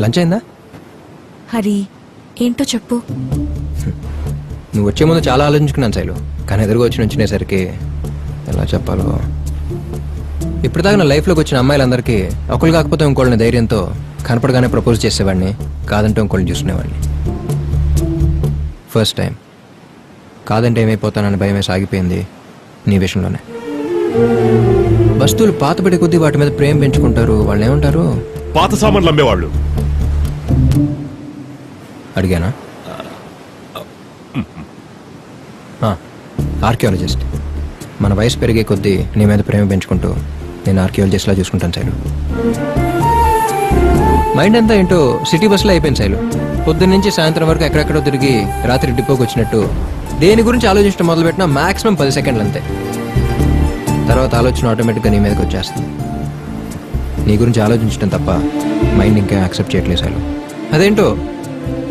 Lunch అయిందా? హరి, ఏంటో చెప్పు. నువ్వు వచ్చే ముందు చాలా ఆలోచించుకున్నాను శైలు, కానీ ఎదురుగా వచ్చి నుంచునేసరికి ఎలా చెప్పాలో. ఇప్పటిదాకా నా లైఫ్లోకి వచ్చిన అమ్మాయిలందరికీ ఒకళ్ళు కాకపోతే ఇంకోళ్ళని ధైర్యంతో కనపడగానే ప్రపోజ్ చేసేవాడిని, కాదంటే ఇంకోళ్ళని చూసుకునేవాడిని. ఫస్ట్ టైం కాదంటే ఏమైపోతానని భయమే సాగిపోయింది నీ విషయంలోనే. వస్తువులు పాతబడి కొద్దీ వాటి మీద ప్రేమ పెంచుకుంటారు. వాళ్ళు ఏమంటారు? పాత సామాన్లు అమ్మేవాళ్ళు. అడిగానా? ఆర్కియాలజిస్ట్. మన వయసు పెరిగే కొద్దీ నీ మీద ప్రేమ పెంచుకుంటూ నేను ఆర్కియాలజిస్ట్లా చూసుకుంటాను శైలు. మైండ్ అంతా ఏంటో సిటీ బస్సులో అయిపోయింది శైలు. పొద్దున్న నుంచి సాయంత్రం వరకు ఎక్కడెక్కడో తిరిగి రాత్రి డిపోకి వచ్చినట్టు దేని గురించి ఆలోచించడం మొదలుపెట్టినా మాక్సిమం 10 సెకండ్లు అంతే. తర్వాత ఆలోచన ఆటోమేటిక్గా నీ మీదకి వచ్చేస్తుంది. నీ గురించి ఆలోచించడం తప్ప మైండ్ ఇంకా యాక్సెప్ట్ చేయట్లేదు శైలు. అదేంటో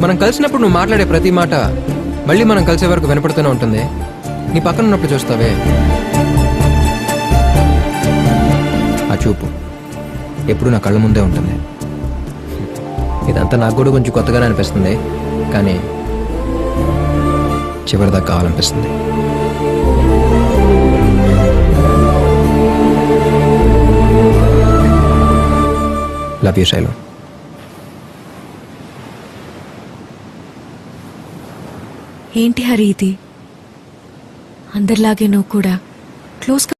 మనం కలిసినప్పుడు నువ్వు మాట్లాడే ప్రతి మాట మళ్ళీ మనం కలిసే వరకు వినపడుతూనే ఉంటుంది. నీ పక్కన ఉన్నప్పుడు చూస్తావే, ఆ చూపు ఎప్పుడు నా కళ్ళ ముందే ఉంటుంది. ఇదంతా నాకు కూడా కొంచెం కొత్తగానే అనిపిస్తుంది, కానీ చివరిదాకా కావాలనిపిస్తుంది. Love you Shailu. ఏంటి హరి ఇది? అందరిలాగే నువ్వు కూడా క్లోజ్